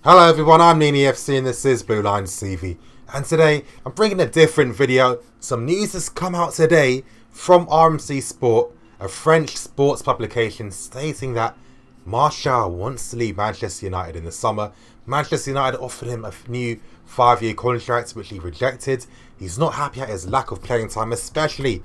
Hello everyone, I'm Nini FC and this is WILLIAN TV. And today I'm bringing a different video. Some news has come out today from RMC Sport, a French sports publication, stating that Martial wants to leave Manchester United in the summer. Manchester United offered him a new 5-year contract which he rejected. He's not happy at his lack of playing time, especially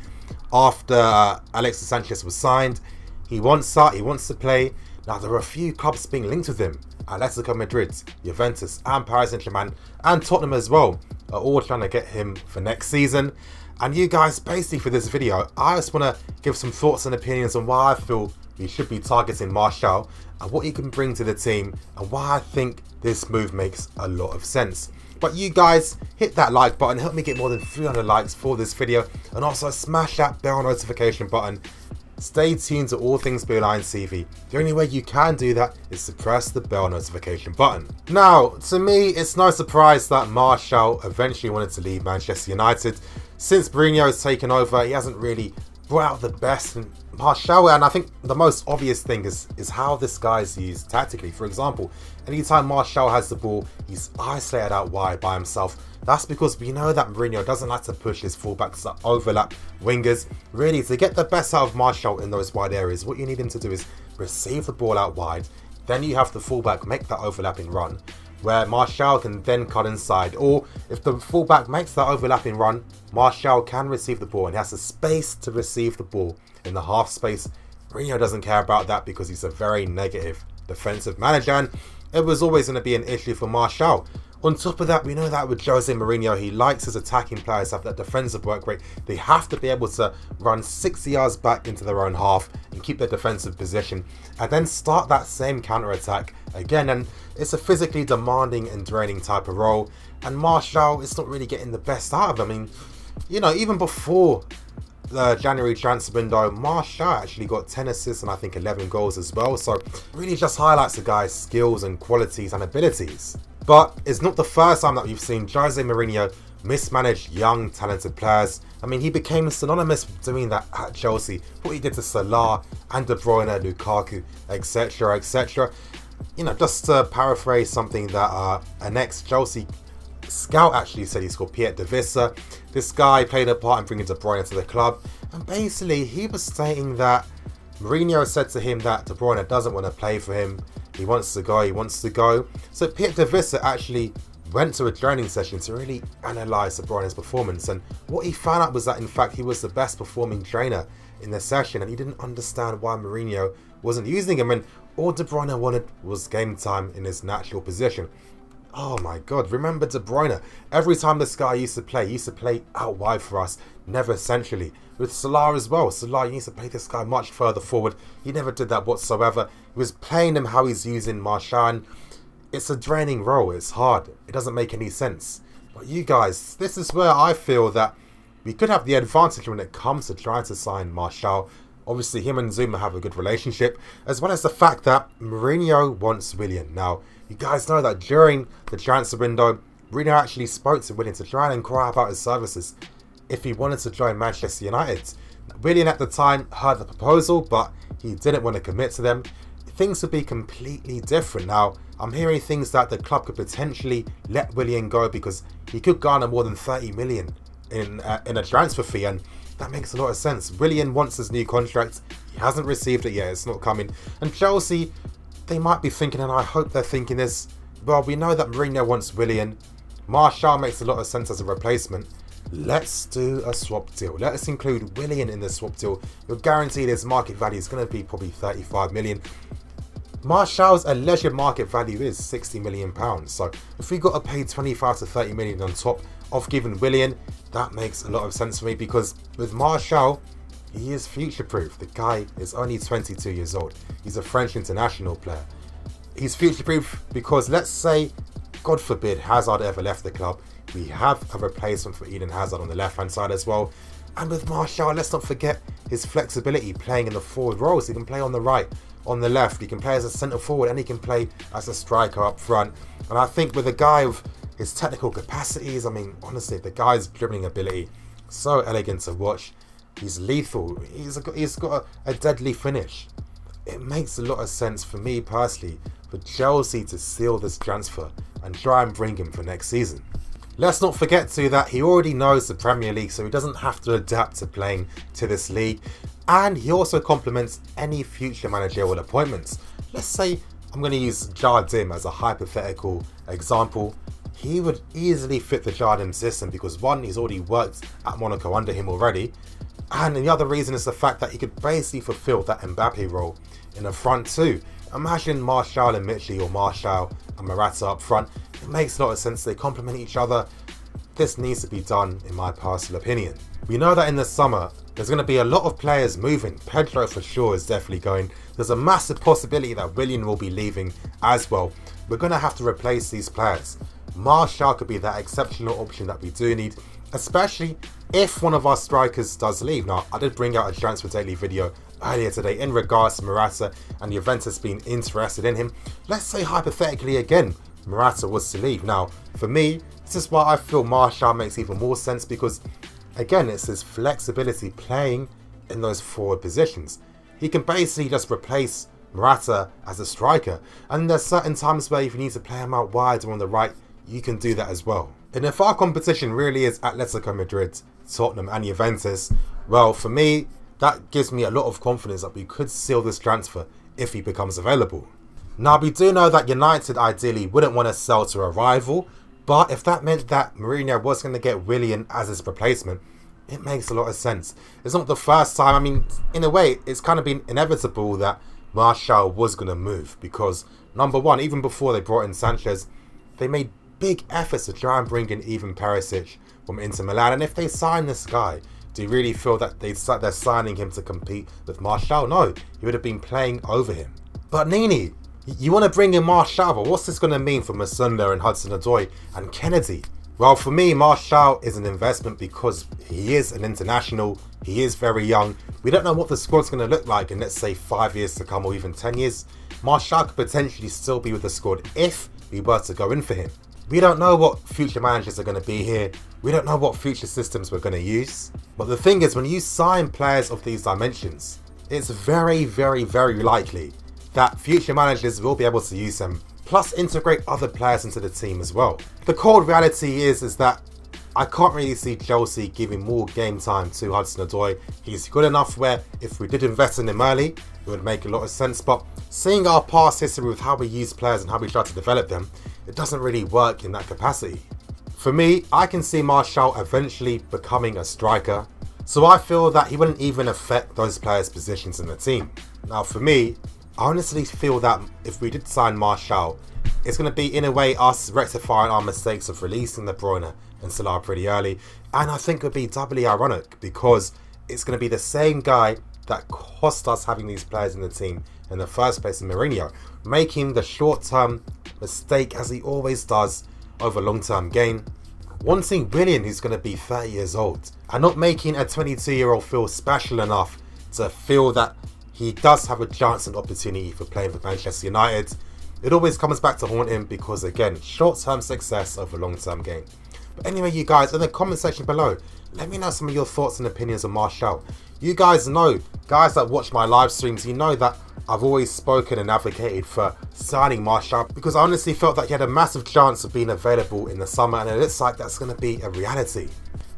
after Alexis Sanchez was signed. He wants out, he wants to play. Now there are a few clubs being linked with him. Atletico Madrid, Juventus and Paris Saint-Germain and Tottenham as well are all trying to get him for next season. And you guys, basically for this video, I just want to give some thoughts and opinions on why I feel we should be targeting Martial and what he can bring to the team and why I think this move makes a lot of sense. But you guys, hit that like button, help me get more than 300 likes for this video, and also smash that bell notification button. Stay tuned to all things WILLIAN TV. The only way you can do that is to press the bell notification button. Now, to me, it's no surprise that Martial eventually wanted to leave Manchester United. Since Mourinho has taken over, he hasn't really brought out the best in Martial, and I think the most obvious thing is how this guy is used tactically. For example, anytime Martial has the ball, he's isolated out wide by himself. That's because we know that Mourinho doesn't like to push his fullbacks to overlap wingers. Really, to get the best out of Martial in those wide areas, what you need him to do is receive the ball out wide. Then you have the fullback make that overlapping run, where Martial can then cut inside. Or if the fullback makes that overlapping run, Martial can receive the ball and he has the space to receive the ball in the half space. Mourinho doesn't care about that because he's a very negative defensive manager, and it was always going to be an issue for Martial. On top of that, we know that with Jose Mourinho, he likes his attacking players to have that defensive work rate. They have to be able to run 60 yards back into their own half and keep their defensive position and then start that same counter-attack again. And it's a physically demanding and draining type of role. And Martial is not really getting the best out of him. I mean, you know, even before the January transfer window, Martial actually got 10 assists and I think 11 goals as well. So really just highlights the guy's skills and qualities and abilities. But it's not the first time that we've seen Jose Mourinho mismanage young, talented players. I mean, he became synonymous with doing that at Chelsea. What he did to Salah and De Bruyne, Lukaku, etc, etc. You know, just to paraphrase something that an ex-Chelsea scout actually said, he's called Pierre de Visser. This guy played a part in bringing De Bruyne to the club. And basically, he was stating that Mourinho said to him that De Bruyne doesn't want to play for him. He wants to go, he wants to go. So Pierre de Visser actually went to a training session to really analyse De Bruyne's performance. And what he found out was that in fact he was the best performing trainer in the session. And he didn't understand why Mourinho wasn't using him. And all De Bruyne wanted was game time in his natural position. Oh my God, remember De Bruyne. Every time this guy used to play out wide for us, never centrally. With Salah as well. Salah used to play this guy much further forward. He never did that whatsoever. He was playing him how he's using Martial. It's a draining role. It's hard. It doesn't make any sense. But you guys, this is where I feel that we could have the advantage when it comes to trying to sign Martial. Obviously, him and Zuma have a good relationship, as well as the fact that Mourinho wants Willian. Now, you guys know that during the transfer window, Mourinho actually spoke to Willian to try and inquire about his services if he wanted to join Manchester United. Willian at the time heard the proposal, but he didn't want to commit to them. Things would be completely different. Now, I'm hearing things that the club could potentially let Willian go because he could garner more than 30 million in a transfer fee, and that makes a lot of sense. Willian wants his new contract. He hasn't received it yet. It's not coming. And Chelsea, they might be thinking, and I hope they're thinking this, well, we know that Mourinho wants Willian. Martial makes a lot of sense as a replacement. Let's do a swap deal. Let's include Willian in the swap deal. You're guaranteed his market value is going to be probably 35 million. Martial's alleged market value is 60 million pounds. So if we got to pay 25 to 30 million on top of giving Willian, that makes a lot of sense for me because with Martial, he is future-proof. The guy is only 22 years old. He's a French international player. He's future-proof because let's say, God forbid, Hazard ever left the club. We have a replacement for Eden Hazard on the left-hand side as well. And with Martial, let's not forget his flexibility playing in the forward roles. He can play on the right, on the left. He can play as a centre forward and he can play as a striker up front. And I think with a guy of his technical capacities, I mean, honestly, the guy's dribbling ability, so elegant to watch. He's lethal. He's got a deadly finish. It makes a lot of sense for me personally for Chelsea to seal this transfer and try and bring him for next season. Let's not forget too that he already knows the Premier League, so he doesn't have to adapt to playing to this league, and he also complements any future managerial appointments. Let's say I'm going to use Jardim as a hypothetical example. He would easily fit the Jardim system because one, he's already worked at Monaco under him already, and the other reason is the fact that he could basically fulfill that Mbappe role in the front too. Imagine Martial and Mitchell, or Martial and Morata up front. It makes a lot of sense. They complement each other. This needs to be done, in my personal opinion. We know that in the summer there's going to be a lot of players moving. Pedro for sure is definitely going. There's a massive possibility that Willian will be leaving as well. We're going to have to replace these players. Martial could be that exceptional option that we do need, especially if one of our strikers does leave. Now, I did bring out a transfer daily video earlier today in regards to Morata and Juventus being interested in him. Let's say hypothetically again, Morata was to leave. Now, for me, this is why I feel Martial makes even more sense, because again, it's his flexibility playing in those forward positions. He can basically just replace Morata as a striker, and there's certain times where if you need to play him out wide or on the right, you can do that as well. And if our competition really is Atletico Madrid, Tottenham and Juventus, well, for me, that gives me a lot of confidence that we could seal this transfer if he becomes available. Now, we do know that United ideally wouldn't want to sell to a rival, but if that meant that Mourinho was going to get Willian as his replacement, it makes a lot of sense. It's not the first time. I mean, in a way, it's kind of been inevitable that Martial was going to move, because number one, even before they brought in Sanchez, they made big efforts to try and bring in even Perisic from Inter Milan. And if they sign this guy, do you really feel that they're signing him to compete with Martial? No, he would have been playing over him. But Nini, you want to bring in Martial, but what's this going to mean for Masunda and Hudson-Odoi and Kennedy? Well, for me, Martial is an investment because he is an international. He is very young. We don't know what the squad's going to look like in, let's say, 5 years to come or even 10 years. Martial could potentially still be with the squad if we were to go in for him. We don't know what future managers are going to be here. We don't know what future systems we're going to use. But the thing is, when you sign players of these dimensions, it's very, very, very likely that future managers will be able to use them, plus integrate other players into the team as well. The cold reality is that I can't really see Chelsea giving more game time to Hudson-Odoi. He's good enough where if we did invest in him early, it would make a lot of sense. But seeing our past history with how we use players and how we try to develop them, it doesn't really work in that capacity. For me, I can see Martial eventually becoming a striker, so I feel that he wouldn't even affect those players' positions in the team. Now for me, I honestly feel that if we did sign Martial, it's going to be in a way us rectifying our mistakes of releasing De Bruyne and Salah pretty early, and I think it would be doubly ironic because it's going to be the same guy that cost us having these players in the team in the first place in Mourinho, making the short-term mistake as he always does over long-term gain, wanting Willian, who's going to be 30 years old, and not making a 22-year-old feel special enough to feel that he does have a chance and opportunity for playing for Manchester United. It always comes back to haunt him because, again, short-term success over long-term gain. But anyway, you guys, in the comment section below, let me know some of your thoughts and opinions on Martial. You guys know, guys that watch my live streams, you know that I've always spoken and advocated for signing Martial because I honestly felt that he had a massive chance of being available in the summer, and it looks like that's going to be a reality.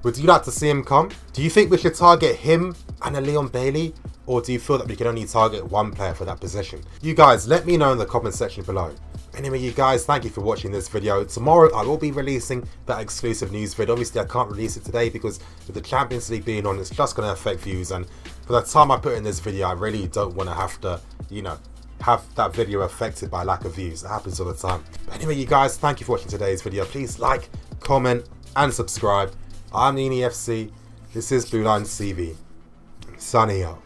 Would you like to see him come? Do you think we should target him and a Leon Bailey? Or do you feel that we can only target one player for that position? You guys, let me know in the comment section below. Anyway, you guys, thank you for watching this video. Tomorrow, I will be releasing that exclusive news vid. Obviously, I can't release it today because with the Champions League being on, it's just going to affect views. And for the time I put in this video, I really don't want to have to, you know, have that video affected by lack of views. It happens all the time. But anyway, you guys, thank you for watching today's video. Please like, comment, and subscribe. I'm Nini FC. This is Blue Line CV. Sunny out.